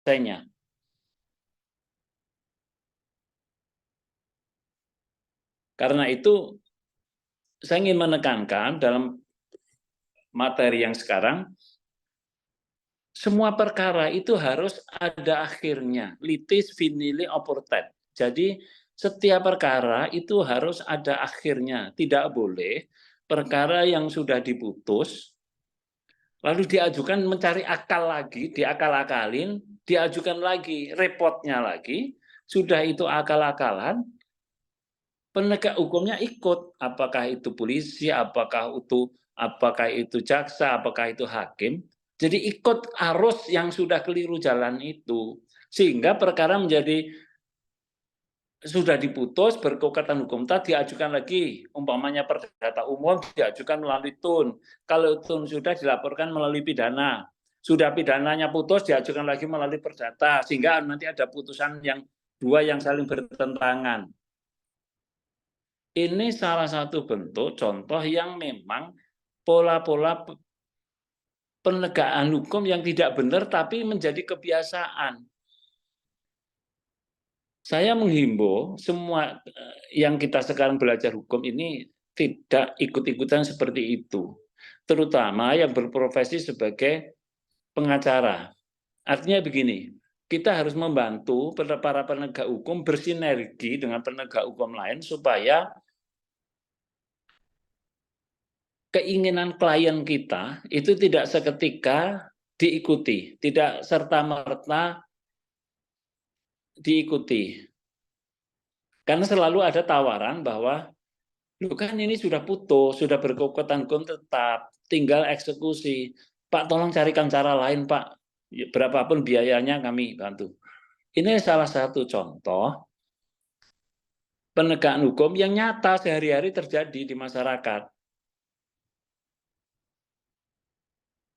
selesainya. Karena itu saya ingin menekankan dalam materi yang sekarang, semua perkara itu harus ada akhirnya, litis finili oportet. Jadi setiap perkara itu harus ada akhirnya, tidak boleh perkara yang sudah diputus lalu diajukan mencari akal lagi, diakal-akalin, diajukan lagi, repotnya lagi, sudah itu akal-akalan, penegak hukumnya ikut, apakah itu polisi, apakah itu jaksa, apakah itu hakim. Jadi ikut arus yang sudah keliru jalan itu, sehingga perkara menjadi sudah diputus berkekuatan hukum tadi diajukan lagi, umpamanya perdata umum diajukan melalui tun, kalau tun sudah dilaporkan melalui pidana, sudah pidananya putus diajukan lagi melalui perdata, sehingga nanti ada putusan yang dua yang saling bertentangan. Ini salah satu bentuk contoh yang memang pola-pola penegakan hukum yang tidak benar tapi menjadi kebiasaan. Saya menghimbau semua yang kita sekarang belajar hukum ini tidak ikut-ikutan seperti itu. Terutama yang berprofesi sebagai pengacara. Artinya begini, kita harus membantu para penegak hukum bersinergi dengan penegak hukum lain supaya keinginan klien kita itu tidak seketika diikuti, tidak serta-merta diikuti. Karena selalu ada tawaran bahwa, loh kan ini sudah putus, sudah berkekuatan hukum tetap, tinggal eksekusi. Pak tolong carikan cara lain Pak, berapapun biayanya kami bantu. Ini salah satu contoh penegakan hukum yang nyata sehari-hari terjadi di masyarakat.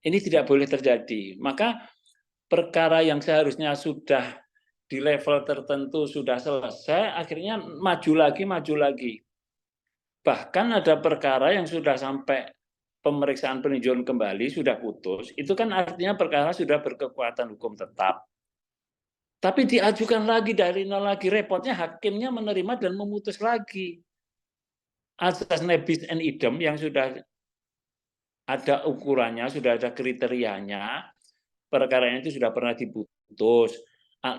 Ini tidak boleh terjadi. Maka perkara yang seharusnya sudah di level tertentu sudah selesai, akhirnya maju lagi. Bahkan ada perkara yang sudah sampai pemeriksaan peninjauan kembali, sudah putus, itu kan artinya perkara sudah berkekuatan hukum tetap. Tapi diajukan lagi dari nol lagi, repotnya hakimnya menerima dan memutus lagi. Asas nebis and idem yang sudah ada ukurannya, sudah ada kriterianya, perkara itu sudah pernah diputus,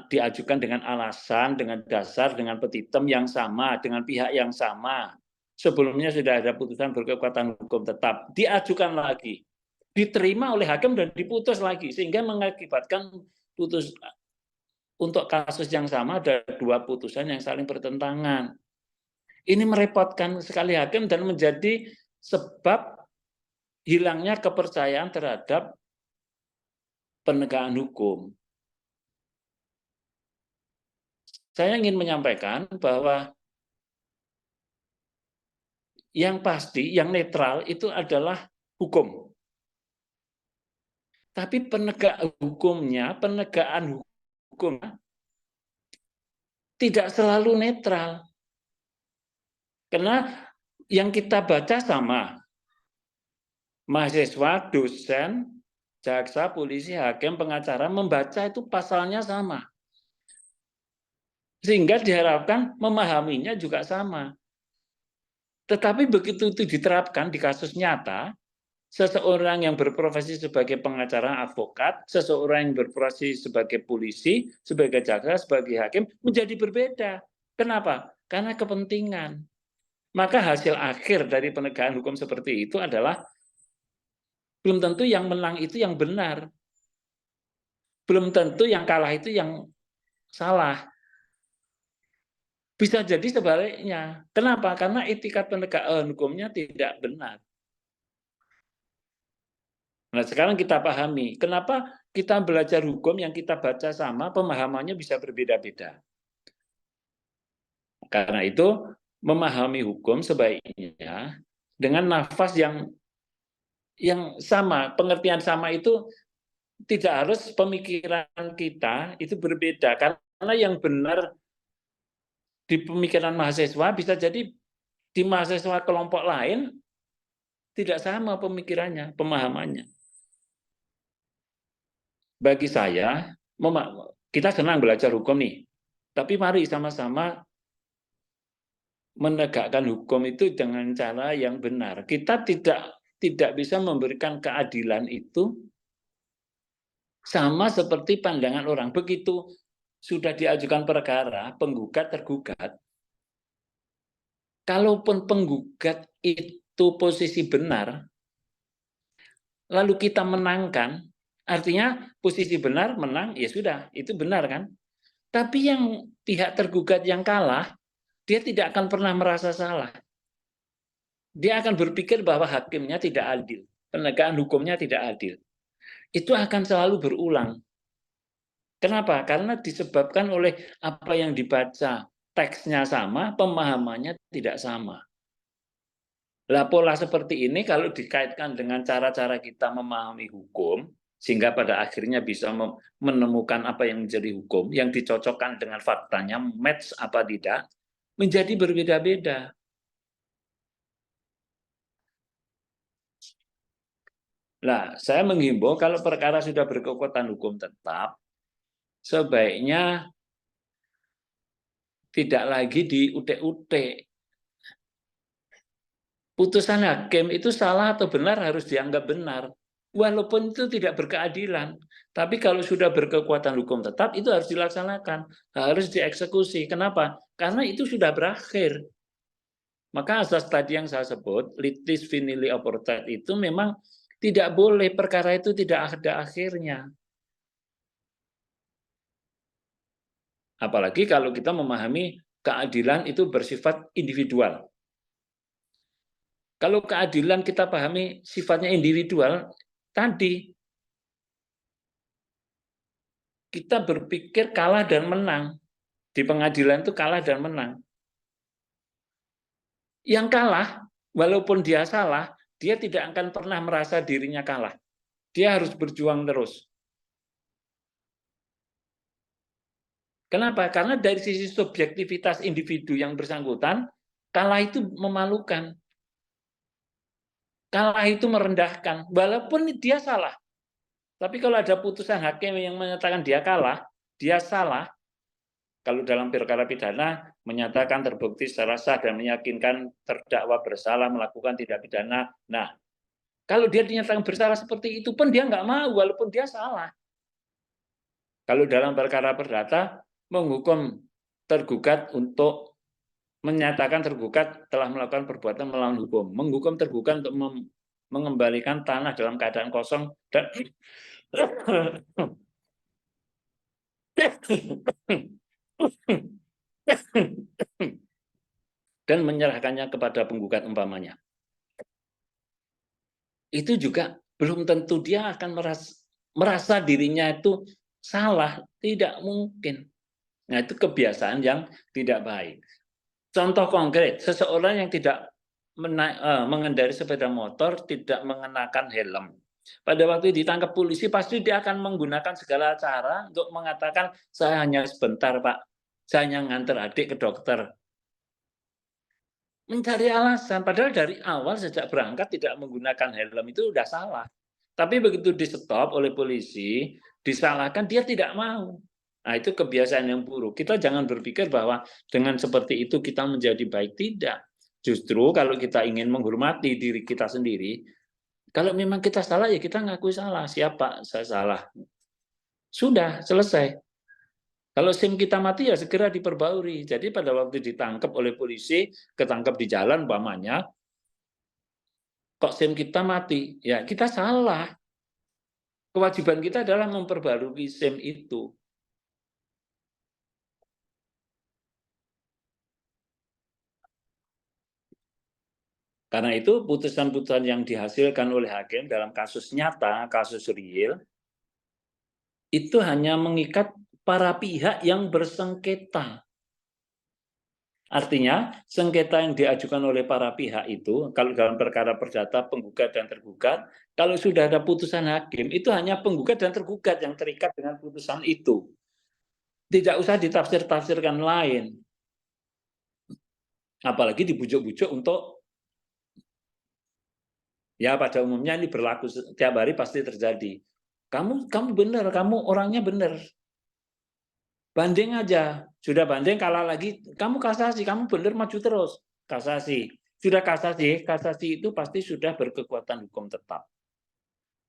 diajukan dengan alasan, dengan dasar, dengan petitum yang sama, dengan pihak yang sama. Sebelumnya sudah ada putusan berkekuatan hukum tetap, diajukan lagi, diterima oleh hakim dan diputus lagi, sehingga mengakibatkan putus untuk kasus yang sama ada dua putusan yang saling bertentangan. Ini merepotkan sekali hakim dan menjadi sebab hilangnya kepercayaan terhadap penegakan hukum. Saya ingin menyampaikan bahwa yang pasti, yang netral itu adalah hukum. Tapi penegak hukumnya, penegakan hukum tidak selalu netral. Karena yang kita baca sama. Mahasiswa, dosen, jaksa, polisi, hakim, pengacara membaca itu pasalnya sama. Sehingga diharapkan memahaminya juga sama. Tetapi begitu itu diterapkan di kasus nyata, seseorang yang berprofesi sebagai pengacara advokat, seseorang yang berprofesi sebagai polisi, sebagai jaksa, sebagai hakim, menjadi berbeda. Kenapa? Karena kepentingan. Maka hasil akhir dari penegakan hukum seperti itu adalah belum tentu yang menang itu yang benar. Belum tentu yang kalah itu yang salah. Bisa jadi sebaliknya. Kenapa? Karena etikat penegakan hukumnya tidak benar. Nah, sekarang kita pahami, kenapa kita belajar hukum yang kita baca sama, pemahamannya bisa berbeda-beda. Karena itu, memahami hukum sebaiknya dengan nafas yang sama, pengertian sama itu tidak harus pemikiran kita itu berbeda, karena yang benar di pemikiran mahasiswa bisa jadi di mahasiswa kelompok lain tidak sama pemikirannya, pemahamannya. Bagi saya, kita senang belajar hukum nih, tapi mari sama-sama menegakkan hukum itu dengan cara yang benar. Kita tidak bisa memberikan keadilan itu sama seperti pandangan orang. Begitu sudah diajukan perkara, penggugat tergugat, kalaupun penggugat itu posisi benar, lalu kita menangkan, artinya posisi benar menang, ya sudah, itu benar kan? Tapi yang pihak tergugat yang kalah, dia tidak akan pernah merasa salah. Dia akan berpikir bahwa hakimnya tidak adil, penegakan hukumnya tidak adil. Itu akan selalu berulang. Kenapa? Karena disebabkan oleh apa yang dibaca, teksnya sama, pemahamannya tidak sama. Lah pola seperti ini kalau dikaitkan dengan cara-cara kita memahami hukum, sehingga pada akhirnya bisa menemukan apa yang menjadi hukum, yang dicocokkan dengan faktanya, match apa tidak, menjadi berbeda-beda. Nah, saya menghimbau kalau perkara sudah berkekuatan hukum tetap, sebaiknya tidak lagi diutek-utek. Putusan hakim itu salah atau benar harus dianggap benar. Walaupun itu tidak berkeadilan. Tapi kalau sudah berkekuatan hukum tetap, itu harus dilaksanakan. Harus dieksekusi. Kenapa? Karena itu sudah berakhir. Maka asas tadi yang saya sebut, litis finili oportet itu memang tidak boleh, perkara itu tidak ada akhirnya. Apalagi kalau kita memahami keadilan itu bersifat individual. Kalau keadilan kita pahami sifatnya individual, tadi kita berpikir kalah dan menang. Di pengadilan itu kalah dan menang. Yang kalah, walaupun dia salah, dia tidak akan pernah merasa dirinya kalah. Dia harus berjuang terus. Kenapa? Karena dari sisi subjektivitas individu yang bersangkutan, kalah itu memalukan. Kalah itu merendahkan, walaupun dia salah. Tapi kalau ada putusan hakim yang menyatakan dia kalah, dia salah, kalau dalam perkara pidana menyatakan terbukti secara sah dan meyakinkan terdakwa bersalah melakukan tindak pidana. Nah, kalau dia dinyatakan bersalah seperti itu pun dia nggak mau, walaupun dia salah. Kalau dalam perkara perdata, menghukum tergugat untuk menyatakan tergugat telah melakukan perbuatan melawan hukum. Menghukum tergugat untuk mengembalikan tanah dalam keadaan kosong dan dan menyerahkannya kepada penggugat umpamanya. Itu juga belum tentu dia akan merasa dirinya itu salah, tidak mungkin. Nah, itu kebiasaan yang tidak baik. Contoh konkret, seseorang yang tidak mengendarai sepeda motor, tidak mengenakan helm. Pada waktu ditangkap polisi, pasti dia akan menggunakan segala cara untuk mengatakan, saya hanya sebentar, Pak. Saya hanya nganter adik ke dokter. Mencari alasan, padahal dari awal sejak berangkat tidak menggunakan helm itu sudah salah. Tapi begitu di-stop oleh polisi, disalahkan, dia tidak mau. Nah, itu kebiasaan yang buruk. Kita jangan berpikir bahwa dengan seperti itu kita menjadi baik. Tidak. Justru kalau kita ingin menghormati diri kita sendiri, kalau memang kita salah, ya kita ngakui salah. Siapa? Saya salah. Sudah, selesai. Kalau SIM kita mati, ya segera diperbarui. Jadi pada waktu ditangkap oleh polisi, ketangkap di jalan umpamanya, kok SIM kita mati? Ya kita salah. Kewajiban kita adalah memperbarui SIM itu. Karena itu putusan-putusan yang dihasilkan oleh hakim dalam kasus nyata, kasus real, itu hanya mengikat para pihak yang bersengketa. Artinya, sengketa yang diajukan oleh para pihak itu, kalau dalam perkara perdata penggugat dan tergugat, kalau sudah ada putusan hakim, itu hanya penggugat dan tergugat yang terikat dengan putusan itu. Tidak usah ditafsir-tafsirkan lain. Apalagi dibujuk-bujuk untuk, ya pada umumnya ini berlaku setiap hari pasti terjadi. Kamu benar, kamu orangnya benar. Banding aja. Sudah banding kalah lagi, kamu kasasi, kamu benar maju terus. Kasasi. Sudah kasasi itu pasti sudah berkekuatan hukum tetap.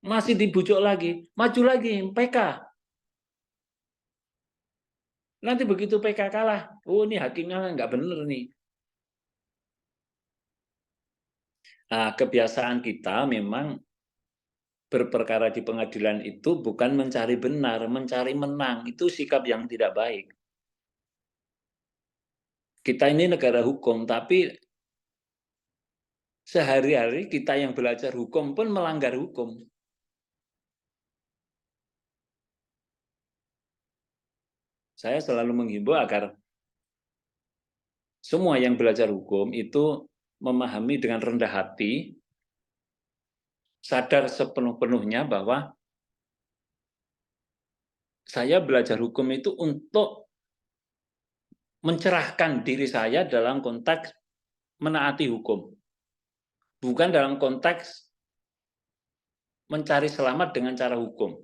Masih dibujuk lagi, maju lagi, PK. Nanti begitu PK kalah, oh ini hakimnya nggak benar nih. Nah, kebiasaan kita memang berperkara di pengadilan itu bukan mencari benar, mencari menang. Itu sikap yang tidak baik. Kita ini negara hukum, tapi sehari-hari kita yang belajar hukum pun melanggar hukum. Saya selalu menghimbau agar semua yang belajar hukum itu memahami dengan rendah hati, sadar sepenuh-penuhnya bahwa saya belajar hukum itu untuk mencerahkan diri saya dalam konteks menaati hukum. Bukan dalam konteks mencari selamat dengan cara hukum.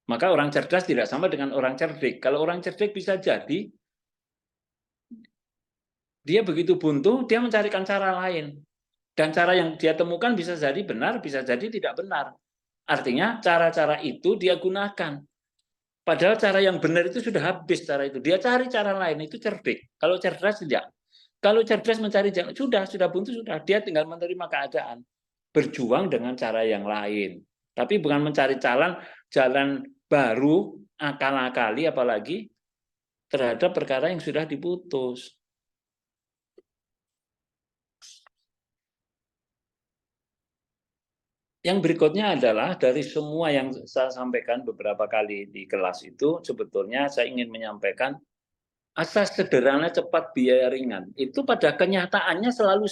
Maka orang cerdas tidak sama dengan orang cerdik. Kalau orang cerdik bisa jadi, dia begitu buntu, dia mencarikan cara lain. Dan cara yang dia temukan bisa jadi benar, bisa jadi tidak benar. Artinya cara-cara itu dia gunakan. Padahal cara yang benar itu sudah habis cara itu. Dia cari cara lain, itu cerdik. Kalau cerdas tidak. Kalau cerdas mencari jalan, sudah buntu, sudah. Dia tinggal menerima keadaan. Berjuang dengan cara yang lain. Tapi bukan mencari jalan baru, akal-akali, apalagi terhadap perkara yang sudah diputus. Yang berikutnya adalah dari semua yang saya sampaikan beberapa kali di kelas itu, sebetulnya saya ingin menyampaikan asas sederhana cepat biaya ringan. Itu pada kenyataannya selalu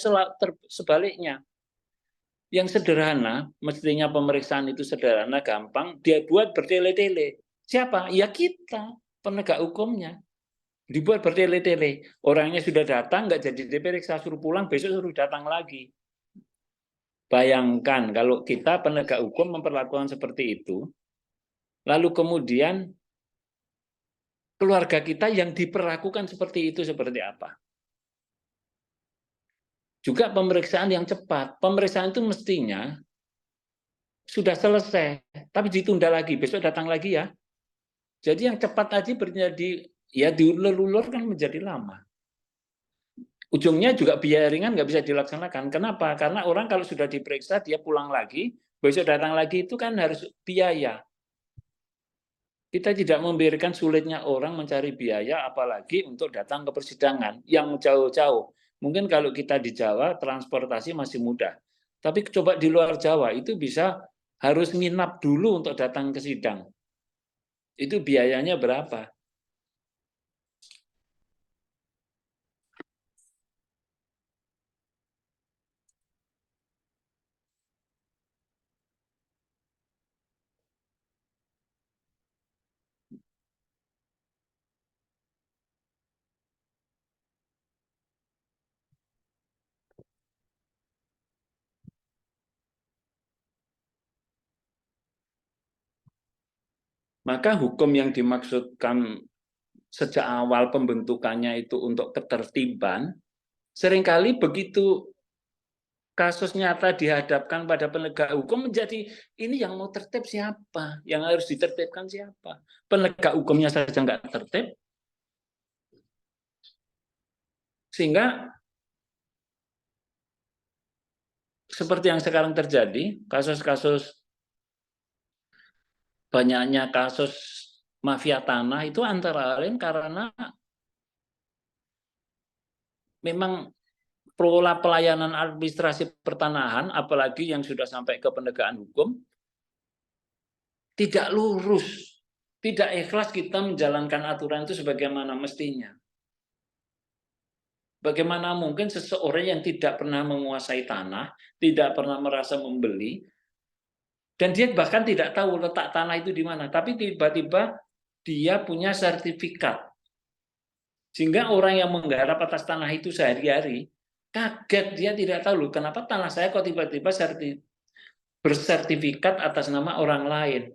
sebaliknya. Yang sederhana, mestinya pemeriksaan itu sederhana, gampang, dia buat bertele-tele. Siapa? Ya kita, penegak hukumnya. Dibuat bertele-tele. Orangnya sudah datang, nggak jadi diperiksa, suruh pulang, besok suruh datang lagi. Bayangkan kalau kita penegak hukum memperlakukan seperti itu, lalu kemudian keluarga kita yang diperlakukan seperti itu seperti apa? Juga pemeriksaan yang cepat. Pemeriksaan itu mestinya sudah selesai, tapi ditunda lagi, besok datang lagi ya. Jadi yang cepat aja menjadi, ya diulur-ulur kan menjadi lama. Ujungnya juga biaya ringan nggak bisa dilaksanakan. Kenapa? Karena orang kalau sudah diperiksa, dia pulang lagi, besok datang lagi itu kan harus biaya. Kita tidak membiarkan sulitnya orang mencari biaya, apalagi untuk datang ke persidangan yang jauh-jauh. Mungkin kalau kita di Jawa, transportasi masih mudah. Tapi coba di luar Jawa, itu bisa harus nginap dulu untuk datang ke sidang. Itu biayanya berapa? Maka hukum yang dimaksudkan sejak awal pembentukannya itu untuk ketertiban, seringkali begitu kasus nyata dihadapkan pada penegak hukum menjadi ini yang mau tertib siapa, yang harus ditertibkan siapa. Penegak hukumnya saja nggak tertib, sehingga seperti yang sekarang terjadi, kasus-kasus banyaknya kasus mafia tanah itu antara lain karena memang pola pelayanan administrasi pertanahan, apalagi yang sudah sampai ke penegakan hukum, tidak lurus, tidak ikhlas kita menjalankan aturan itu sebagaimana mestinya. Bagaimana mungkin seseorang yang tidak pernah menguasai tanah, tidak pernah merasa membeli, dan dia bahkan tidak tahu letak tanah itu di mana, tapi tiba-tiba dia punya sertifikat. Sehingga orang yang menggarap atas tanah itu sehari-hari, kaget, dia tidak tahu loh, kenapa tanah saya kok tiba-tiba bersertifikat atas nama orang lain.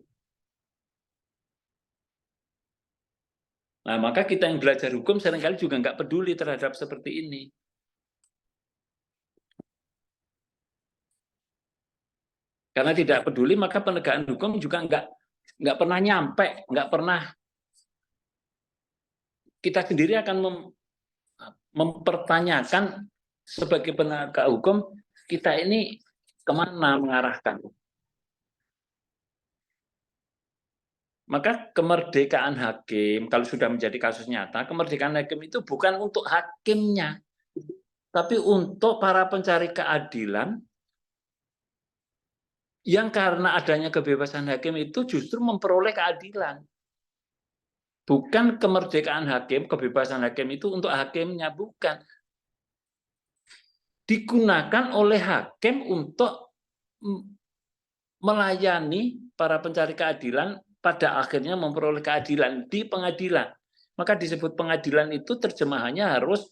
Nah, maka kita yang belajar hukum seringkali juga nggak peduli terhadap seperti ini. Karena tidak peduli, maka penegakan hukum juga nggak pernah nyampe, nggak pernah. Kita sendiri akan mempertanyakan sebagai penegak hukum, kita ini kemana mengarahkan. Maka kemerdekaan hakim, kalau sudah menjadi kasus nyata, kemerdekaan hakim itu bukan untuk hakimnya, tapi untuk para pencari keadilan yang karena adanya kebebasan hakim itu justru memperoleh keadilan. Bukan kemerdekaan hakim, kebebasan hakim itu untuk hakimnya, bukan. Digunakan oleh hakim untuk melayani para pencari keadilan, pada akhirnya memperoleh keadilan di pengadilan. Maka disebut pengadilan itu terjemahannya harus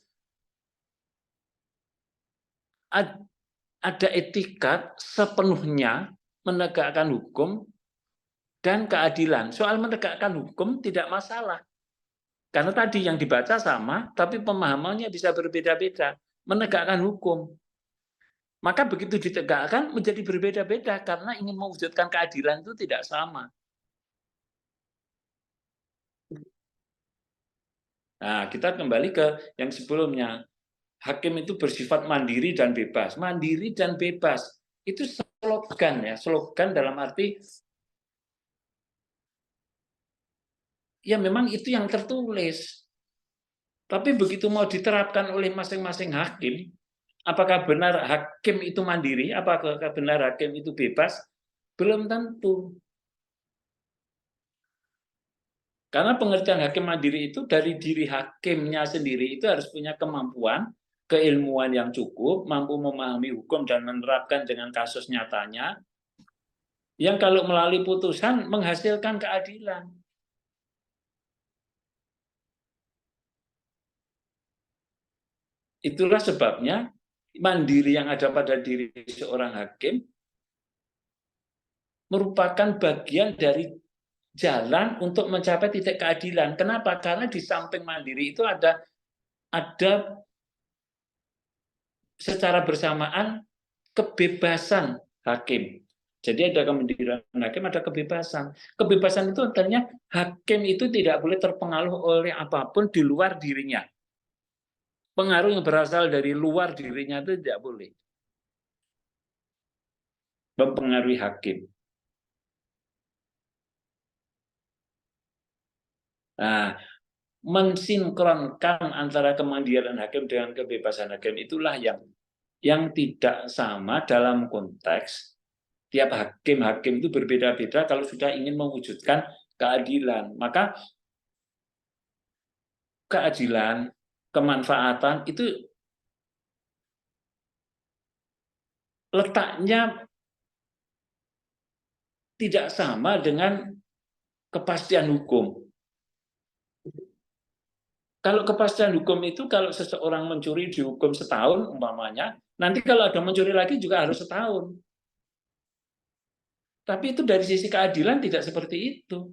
ada etikat sepenuhnya menegakkan hukum dan keadilan. Soal menegakkan hukum tidak masalah. Karena tadi yang dibaca sama, tapi pemahamannya bisa berbeda-beda. Menegakkan hukum. Maka begitu ditegakkan menjadi berbeda-beda karena ingin mewujudkan keadilan itu tidak sama. Nah, kita kembali ke yang sebelumnya. Hakim itu bersifat mandiri dan bebas. Mandiri dan bebas. Itu slogan ya. Slogan dalam arti ya memang itu yang tertulis. Tapi begitu mau diterapkan oleh masing-masing hakim, apakah benar hakim itu mandiri? Apakah benar hakim itu bebas? Belum tentu. Karena pengertian hakim mandiri itu dari diri hakimnya sendiri itu harus punya kemampuan, keilmuan yang cukup, mampu memahami hukum dan menerapkan dengan kasus nyatanya, yang kalau melalui putusan menghasilkan keadilan. Itulah sebabnya mandiri yang ada pada diri seorang hakim merupakan bagian dari jalan untuk mencapai titik keadilan. Kenapa? Karena di samping mandiri itu ada secara bersamaan kebebasan hakim. Jadi ada kemandirian hakim, ada kebebasan. Kebebasan itu artinya hakim itu tidak boleh terpengaruh oleh apapun di luar dirinya. Pengaruh yang berasal dari luar dirinya itu tidak boleh mempengaruhi hakim. Nah, mensinkronkan antara kemandirian hakim dengan kebebasan hakim itulah yang tidak sama dalam konteks tiap hakim itu berbeda-beda kalau sudah ingin mewujudkan keadilan. Maka keadilan, kemanfaatan itu letaknya tidak sama dengan kepastian hukum. Kalau kepastian hukum itu kalau seseorang mencuri dihukum setahun umpamanya, nanti kalau ada mencuri lagi juga harus setahun. Tapi itu dari sisi keadilan tidak seperti itu.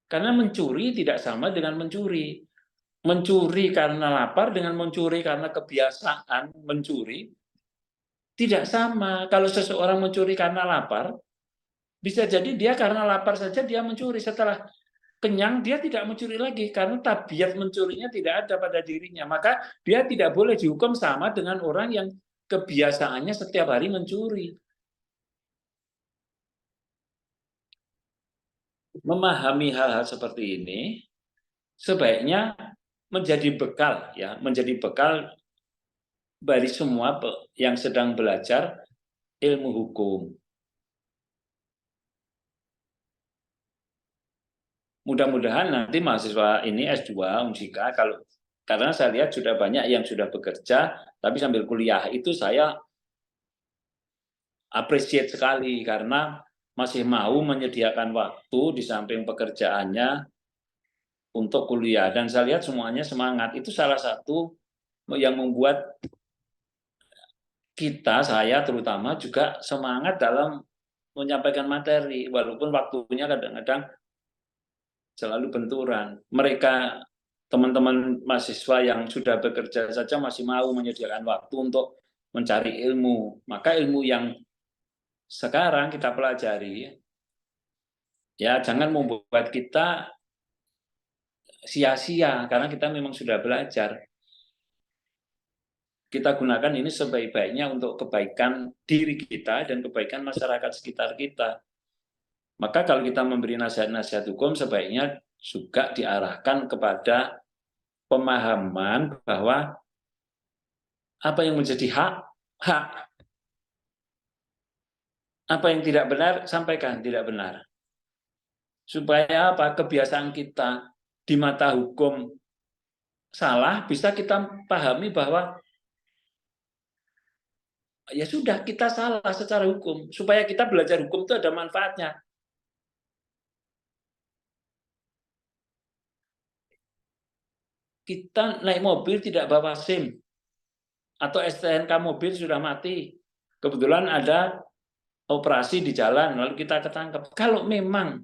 Karena mencuri tidak sama dengan mencuri. Mencuri karena lapar dengan mencuri karena kebiasaan mencuri tidak sama. Kalau seseorang mencuri karena lapar, bisa jadi dia karena lapar saja dia mencuri. Setelah kenyang dia tidak mencuri lagi karena tabiat mencurinya tidak ada pada dirinya. Maka dia tidak boleh dihukum sama dengan orang yang kebiasaannya setiap hari mencuri. Memahami hal-hal seperti ini sebaiknya menjadi bekal ya, menjadi bekal bagi semua yang sedang belajar ilmu hukum. Mudah-mudahan nanti mahasiswa ini S2 Unsika kalau karena saya lihat sudah banyak yang sudah bekerja tapi sambil kuliah itu saya appreciate sekali karena masih mau menyediakan waktu di samping pekerjaannya untuk kuliah dan saya lihat semuanya semangat. Itu salah satu yang membuat saya terutama juga semangat dalam menyampaikan materi walaupun waktunya kadang-kadang selalu benturan. Mereka teman-teman mahasiswa yang sudah bekerja saja masih mau menyediakan waktu untuk mencari ilmu. Maka ilmu yang sekarang kita pelajari, ya jangan membuat kita sia-sia karena kita memang sudah belajar. Kita gunakan ini sebaik-baiknya untuk kebaikan diri kita dan kebaikan masyarakat sekitar kita. Maka kalau kita memberi nasihat-nasihat hukum, sebaiknya juga diarahkan kepada pemahaman bahwa apa yang menjadi hak, hak. Apa yang tidak benar, sampaikan tidak benar. Supaya apa? Kebiasaan kita di mata hukum salah, bisa kita pahami bahwa ya sudah, kita salah secara hukum. Supaya kita belajar hukum itu ada manfaatnya. Kita naik mobil tidak bawa SIM, atau STNK mobil sudah mati. Kebetulan ada operasi di jalan, lalu kita ketangkep. Kalau memang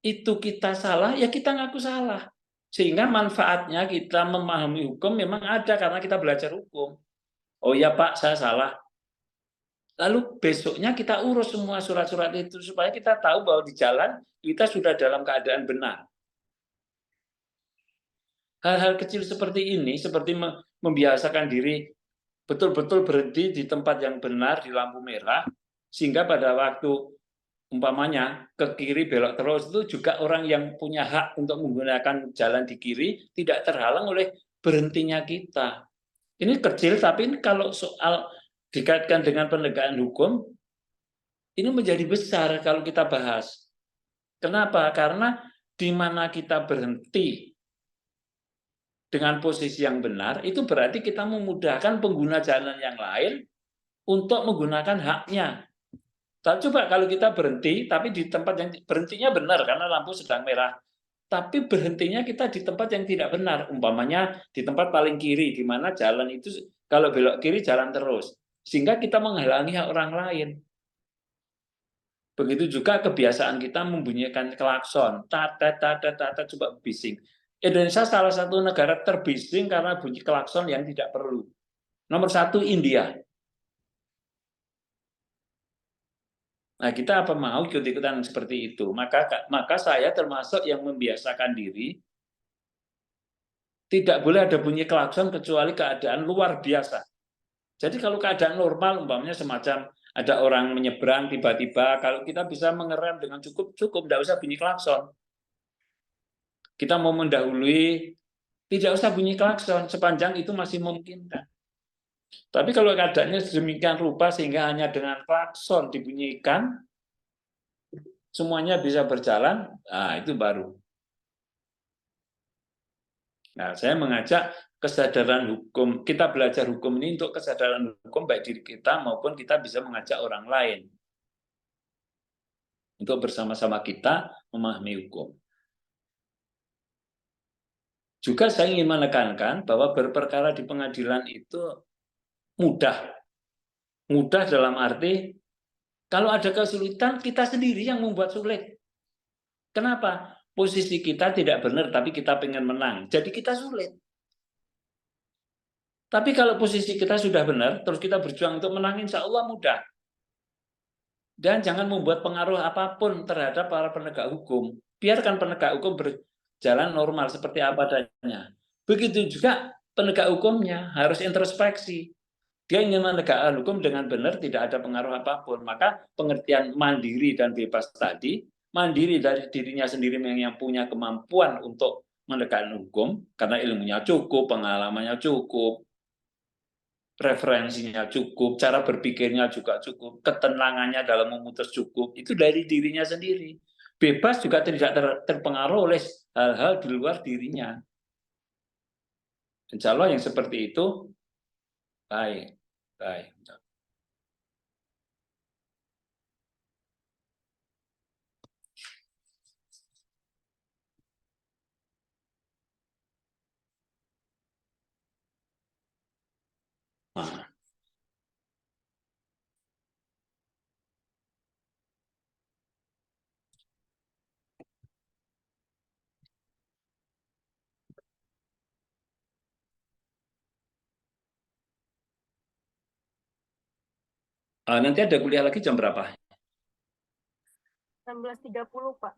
itu kita salah, ya kita ngaku salah. Sehingga manfaatnya kita memahami hukum memang ada karena kita belajar hukum. Oh ya Pak, saya salah. Lalu besoknya kita urus semua surat-surat itu supaya kita tahu bahwa di jalan kita sudah dalam keadaan benar. Hal-hal kecil seperti ini, seperti membiasakan diri betul-betul berhenti di tempat yang benar di lampu merah, sehingga pada waktu umpamanya ke kiri belok terus, itu juga orang yang punya hak untuk menggunakan jalan di kiri tidak terhalang oleh berhentinya kita. Ini kecil, tapi kalau soal dikaitkan dengan penegakan hukum, ini menjadi besar kalau kita bahas. Kenapa? Karena di mana kita berhenti dengan posisi yang benar, itu berarti kita memudahkan pengguna jalan yang lain untuk menggunakan haknya. Coba kalau kita berhenti, tapi di tempat yang berhentinya benar karena lampu sedang merah. Tapi berhentinya kita di tempat yang tidak benar. Umpamanya di tempat paling kiri, di mana jalan itu kalau belok kiri jalan terus. Sehingga kita menghalangi hak orang lain. Begitu juga kebiasaan kita membunyikan klakson. Tata, tata, tata, coba bising. Indonesia salah satu negara terbising karena bunyi klakson yang tidak perlu. Nomor satu, India. Nah, kita apa mau ikut-ikutan seperti itu? Maka saya termasuk yang membiasakan diri tidak boleh ada bunyi klakson kecuali keadaan luar biasa. Jadi kalau keadaan normal, umpamanya semacam ada orang menyeberang tiba-tiba, kalau kita bisa mengerem dengan cukup, tidak usah bunyi klakson. Kita mau mendahului, tidak usah bunyi klakson, sepanjang itu masih memungkinkan. Tapi kalau keadaannya sedemikian rupa sehingga hanya dengan klakson dibunyikan, semuanya bisa berjalan, nah itu baru. Nah, saya mengajak kesadaran hukum, kita belajar hukum ini untuk kesadaran hukum baik diri kita maupun kita bisa mengajak orang lain untuk bersama-sama kita memahami hukum. Juga saya ingin menekankan bahwa berperkara di pengadilan itu mudah. Mudah dalam arti kalau ada kesulitan kita sendiri yang membuat sulit. Kenapa? Posisi kita tidak benar tapi kita pengen menang. Jadi kita sulit. Tapi kalau posisi kita sudah benar, terus kita berjuang untuk menang, insya Allah mudah. Dan jangan membuat pengaruh apapun terhadap para penegak hukum. Biarkan penegak hukum berjalan normal seperti apa adanya. Begitu juga penegak hukumnya harus introspeksi. Dia ingin menegakkan hukum dengan benar, tidak ada pengaruh apapun. Maka pengertian mandiri dan bebas tadi, mandiri dari dirinya sendiri yang punya kemampuan untuk menegakkan hukum, karena ilmunya cukup, pengalamannya cukup, referensinya cukup, cara berpikirnya juga cukup, ketenangannya dalam memutus cukup, itu dari dirinya sendiri. Bebas juga tidak terpengaruh oleh hal-hal di luar dirinya. Insya Allah yang seperti itu baik. Baik. Nah, Nanti ada kuliah lagi jam berapa? 16.30, Pak.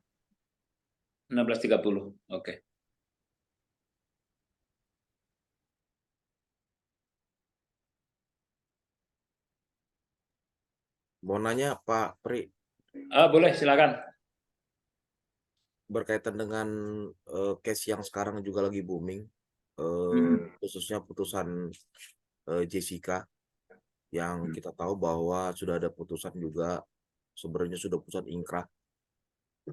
16.30. Oke. Mau nanya Pak Pri, Boleh, silakan. berkaitan dengan case yang sekarang juga lagi booming, khususnya putusan Jessica, yang kita tahu bahwa sudah ada putusan juga, sebenarnya sudah putusan ingkrah,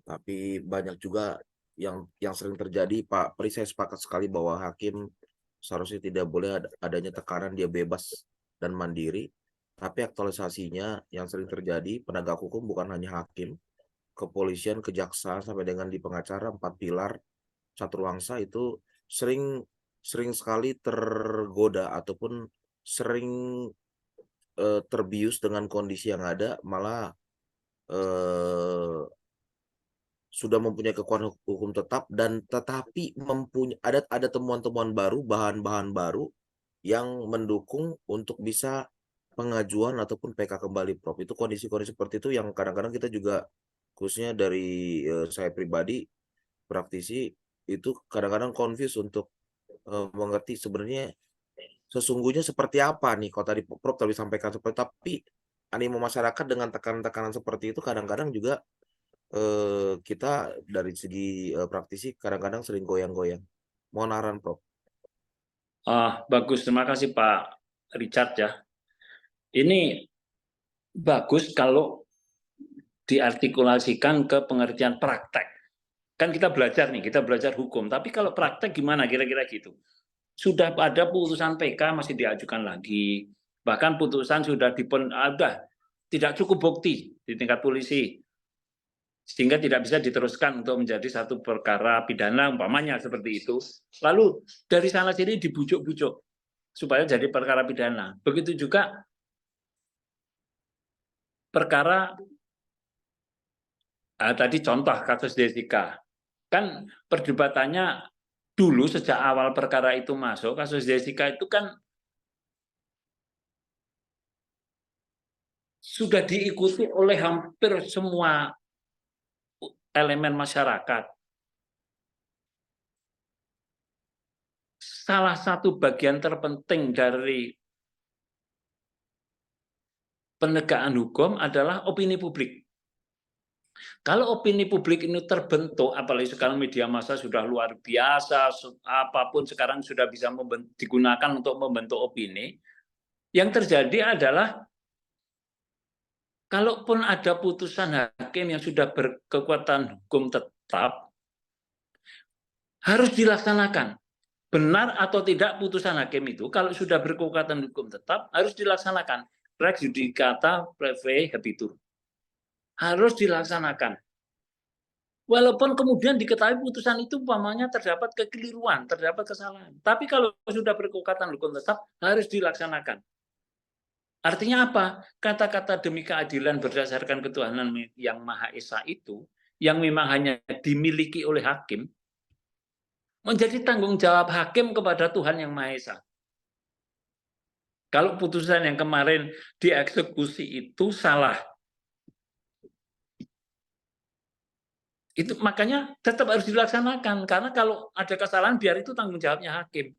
tapi banyak juga yang sering terjadi. Pak Pri, saya sepakat sekali bahwa hakim seharusnya tidak boleh adanya tekanan, dia bebas dan mandiri. Tapi aktualisasinya yang sering terjadi, penegak hukum bukan hanya hakim, kepolisian, kejaksaan, sampai dengan di pengacara, 4 pilar Caturwangsa itu sering sekali tergoda ataupun sering terbius dengan kondisi yang ada, malah sudah mempunyai kekuatan hukum tetap, dan tetapi ada temuan-temuan baru, bahan-bahan baru yang mendukung untuk bisa pengajuan ataupun PK kembali, Prof. Itu kondisi-kondisi seperti itu yang kadang-kadang kita juga, khususnya dari saya pribadi, praktisi, itu kadang-kadang confuse untuk mengerti sebenarnya sesungguhnya seperti apa nih. Kalau tadi Prof tadi sampaikan seperti, tapi animo masyarakat dengan tekanan-tekanan seperti itu kadang-kadang juga kita dari segi praktisi kadang-kadang sering goyang-goyang. Mohon arahan, Prof. Bagus, terima kasih Pak Richard ya. Ini bagus kalau diartikulasikan ke pengertian praktek. Kan kita belajar nih, kita belajar hukum. Tapi kalau praktek gimana kira-kira gitu? Sudah ada putusan PK masih diajukan lagi. Bahkan putusan sudah tidak cukup bukti di tingkat polisi, sehingga tidak bisa diteruskan untuk menjadi satu perkara pidana umpamanya seperti itu. Lalu dari sana sini dibujuk-bujuk supaya jadi perkara pidana. Begitu juga perkara tadi contoh kasus Jessica. Kan perdebatannya dulu sejak awal perkara itu masuk, kasus Jessica itu kan sudah diikuti oleh hampir semua elemen masyarakat. Salah satu bagian terpenting dari penegakan hukum adalah opini publik. Kalau opini publik ini terbentuk, apalagi sekarang media massa sudah luar biasa, apapun sekarang sudah bisa digunakan untuk membentuk opini, yang terjadi adalah kalaupun ada putusan hakim yang sudah berkekuatan hukum tetap, harus dilaksanakan. Benar atau tidak putusan hakim itu, kalau sudah berkekuatan hukum tetap, harus dilaksanakan. Rex judicata preve habetur. Harus dilaksanakan. Walaupun kemudian diketahui putusan itu umpamanya terdapat kekeliruan, terdapat kesalahan. Tapi kalau sudah berkekuatan hukum tetap, harus dilaksanakan. Artinya apa? Kata-kata demi keadilan berdasarkan ketuhanan yang Maha Esa itu, yang memang hanya dimiliki oleh hakim, menjadi tanggung jawab hakim kepada Tuhan yang Maha Esa. Kalau putusan yang kemarin dieksekusi itu salah, itu makanya tetap harus dilaksanakan, karena kalau ada kesalahan biar itu tanggung jawabnya hakim.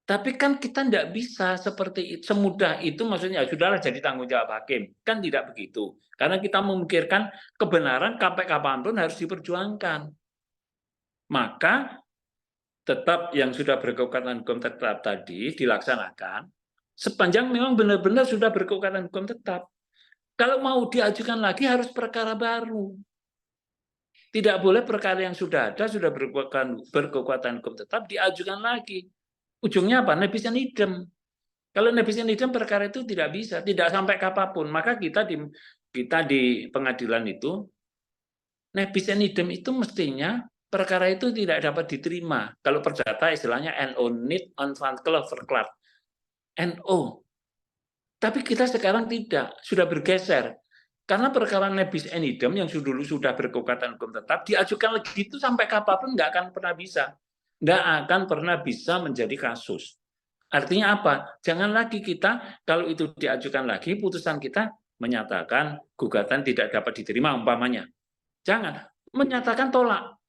Tapi kan kita tidak bisa seperti itu, semudah itu, maksudnya sudahlah jadi tanggung jawab hakim, kan tidak begitu, karena kita memikirkan kebenaran sampai kapanpun harus diperjuangkan. Maka tetap yang sudah berkekuatan hukum tetap tadi dilaksanakan sepanjang memang benar-benar sudah berkekuatan hukum tetap. Kalau mau diajukan lagi harus perkara baru. Tidak boleh perkara yang sudah ada, sudah berkekuatan hukum tetap, diajukan lagi. Ujungnya apa? Nebis in idem. Kalau nebis in idem perkara itu tidak bisa, tidak sampai kapanpun. Maka kita di pengadilan itu, nebis in idem itu mestinya perkara itu tidak dapat diterima. Kalau perdata istilahnya NO, need on verklaard. NO. Tapi kita sekarang tidak, sudah bergeser. Karena perkara nebis in idem yang dulu sudah berkekuatan hukum tetap, diajukan lagi itu sampai kapanpun nggak akan pernah bisa. Nggak akan pernah bisa menjadi kasus. Artinya apa? Jangan lagi kita, kalau itu diajukan lagi, putusan kita menyatakan gugatan tidak dapat diterima umpamanya. Jangan, menyatakan tolak.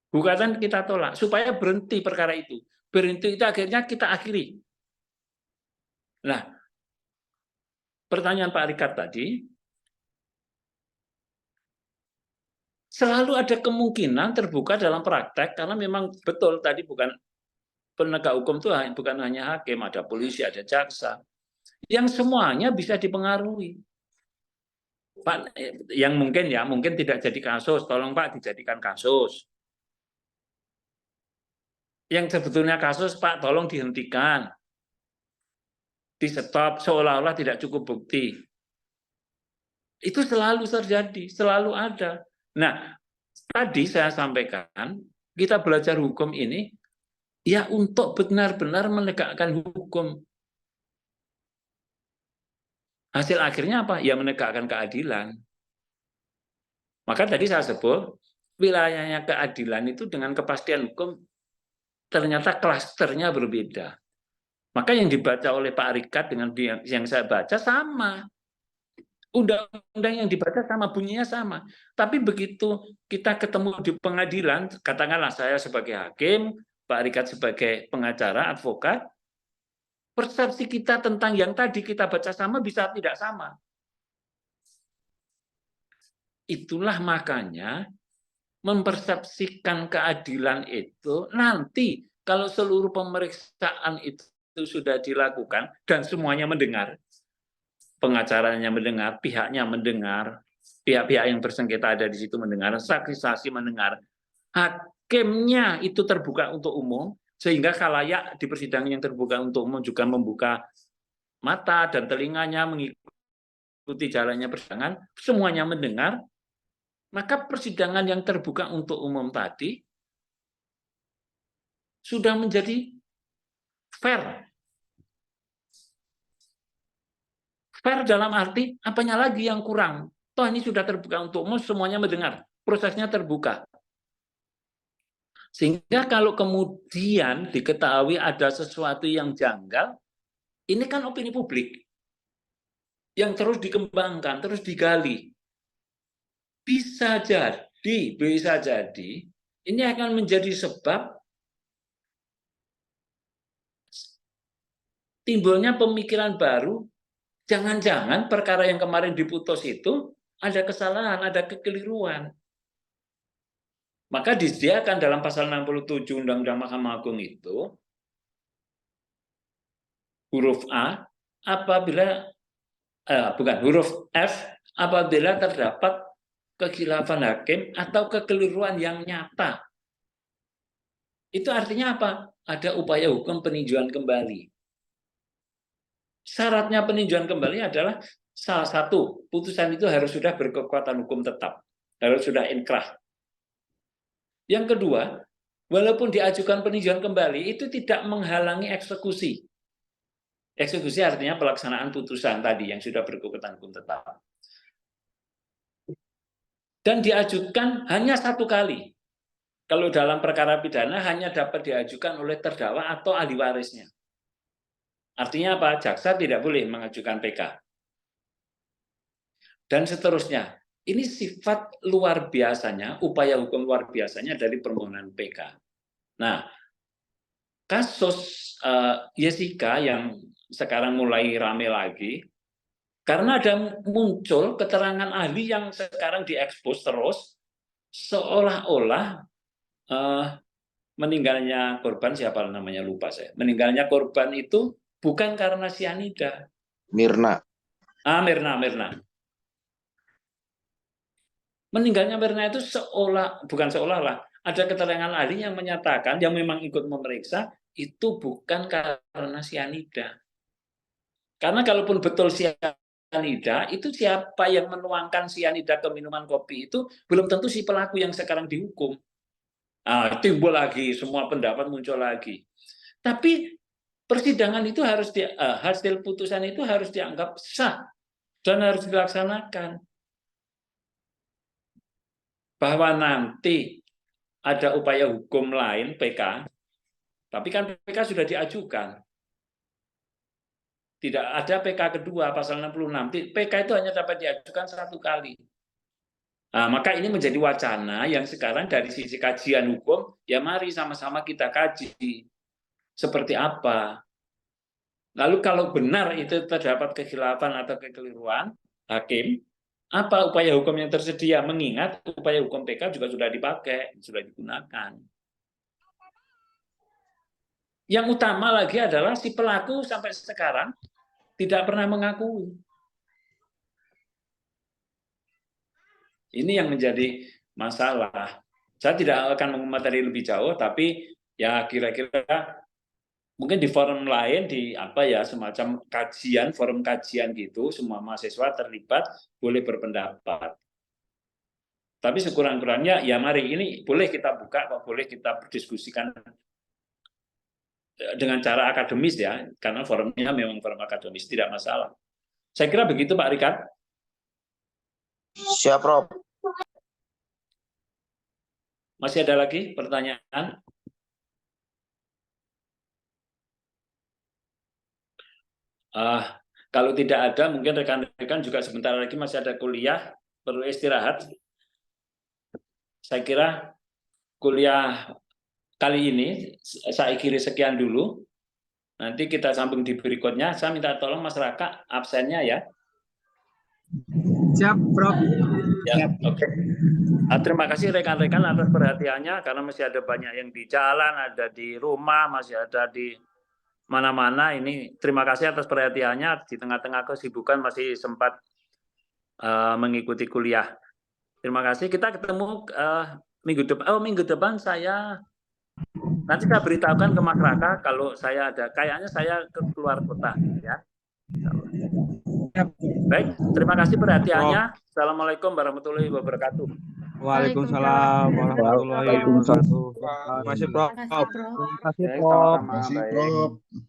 Gugatan kita tolak, supaya berhenti perkara itu. Berhenti itu akhirnya kita akhiri. Nah, pertanyaan Pak Rikat tadi, selalu ada kemungkinan terbuka dalam praktek, karena memang betul tadi bukan penegak hukum itu bukan hanya hakim, ada polisi, ada jaksa, yang semuanya bisa dipengaruhi. Pak, yang mungkin tidak jadi kasus, tolong Pak dijadikan kasus. Yang sebetulnya kasus Pak, tolong dihentikan, di stop, seolah-olah tidak cukup bukti. Itu selalu terjadi, selalu ada. Nah, tadi saya sampaikan, kita belajar hukum ini ya untuk benar-benar menegakkan hukum. Hasil akhirnya apa? Ya menegakkan keadilan. Maka tadi saya sebut, wilayahnya keadilan itu dengan kepastian hukum ternyata klasternya berbeda. Maka yang dibaca oleh Pak Rikat dengan yang saya baca sama. Undang-undang yang dibaca sama, bunyinya sama. Tapi begitu kita ketemu di pengadilan, katakanlah saya sebagai hakim, Pak Rikat sebagai pengacara, advokat, persepsi kita tentang yang tadi kita baca sama bisa tidak sama. Itulah makanya mempersepsikan keadilan itu nanti kalau seluruh pemeriksaan itu sudah dilakukan dan semuanya mendengar, pengacaranya mendengar, pihaknya mendengar, pihak-pihak yang bersengketa ada di situ mendengar, saksi-saksi mendengar, hakimnya itu terbuka untuk umum, sehingga khalayak di persidangan yang terbuka untuk umum juga membuka mata dan telinganya mengikuti jalannya persidangan, semuanya mendengar, maka persidangan yang terbuka untuk umum tadi sudah menjadi fair. Fair dalam arti, apanya lagi yang kurang? Toh ini sudah terbuka untuk umum, semuanya mendengar. Prosesnya terbuka. Sehingga kalau kemudian diketahui ada sesuatu yang janggal, ini kan opini publik yang terus dikembangkan, terus digali. Bisa jadi, ini akan menjadi sebab timbulnya pemikiran baru, jangan-jangan perkara yang kemarin diputus itu ada kesalahan, ada kekeliruan. Maka disediakan dalam pasal 67 Undang-Undang Mahkamah Agung itu, huruf A, apabila bukan huruf F, apabila terdapat kekhilafan hakim atau kekeliruan yang nyata. Itu artinya apa? Ada upaya hukum peninjauan kembali. Syaratnya peninjauan kembali adalah salah satu, putusan itu harus sudah berkekuatan hukum tetap, harus sudah inkrah. Yang kedua, walaupun diajukan peninjauan kembali, itu tidak menghalangi eksekusi. Eksekusi artinya pelaksanaan putusan tadi yang sudah berkekuatan hukum tetap. Dan diajukan hanya satu kali. Kalau dalam perkara pidana hanya dapat diajukan oleh terdakwa atau ahli warisnya. Artinya apa? Jaksa tidak boleh mengajukan PK. Dan seterusnya. Ini sifat luar biasanya, upaya hukum luar biasanya dari permohonan PK. Nah, kasus Jessica yang sekarang mulai rame lagi, karena ada muncul keterangan ahli yang sekarang diekspos terus, seolah-olah meninggalnya korban, siapa namanya lupa saya, meninggalnya korban itu bukan karena sianida. Mirna. Mirna. Meninggalnya Mirna itu bukan seolah-olah, ada keterangan ahli yang menyatakan, yang memang ikut memeriksa, itu bukan karena sianida. Karena kalaupun betul sianida, itu siapa yang menuangkan sianida ke minuman kopi itu belum tentu si pelaku yang sekarang dihukum. Timbul lagi, semua pendapat muncul lagi. Tapi persidangan itu harus hasil putusan itu harus dianggap sah dan harus dilaksanakan. Bahwa nanti ada upaya hukum lain PK Tapi kan PK sudah diajukan. Tidak ada PK kedua pasal 66. PK itu hanya dapat diajukan 1 kali. Nah, maka ini menjadi wacana yang sekarang dari sisi kajian hukum, ya mari sama-sama kita kaji seperti apa. Lalu kalau benar itu terdapat kekhilafan atau kekeliruan hakim, apa upaya hukum yang tersedia? Mengingat upaya hukum PK juga sudah dipakai, sudah digunakan. Yang utama lagi adalah si pelaku sampai sekarang tidak pernah mengakui. Ini yang menjadi masalah. Saya tidak akan mengomentari lebih jauh, tapi ya kira-kira mungkin di forum lain, di apa ya, semacam kajian, forum kajian gitu, semua mahasiswa terlibat, boleh berpendapat. Tapi sekurang-kurangnya ya mari ini boleh kita buka, boleh kita berdiskusikan dengan cara akademis ya, karena forumnya memang forum akademis, tidak masalah. Saya kira begitu Pak Rikard. Siap, Prof. Masih ada lagi pertanyaan? Kalau tidak ada, mungkin rekan-rekan juga sebentar lagi masih ada kuliah, perlu istirahat. Saya kira kuliah kali ini saya kira sekian dulu. Nanti kita sambung di berikutnya. Saya minta tolong Mas Raka absennya ya. Siap, Prof. Ya, oke. Terima kasih rekan-rekan atas perhatiannya, karena masih ada banyak yang di jalan, ada di rumah, masih ada di mana-mana. Ini terima kasih atas perhatiannya, di tengah-tengah kesibukan masih sempat mengikuti kuliah. Terima kasih. Kita ketemu minggu depan saya nanti saya beritahukan ke Mas Raka kalau saya ada, kayaknya saya keluar kota ya. Baik, terima kasih perhatiannya. Assalamualaikum warahmatullahi wabarakatuh. Waalaikumsalam warahmatullahi wabarakatuh. Terima kasih, Prof. Terima kasih, Prof. Terima kasih, Baik, Prof. sama-sama. Baik.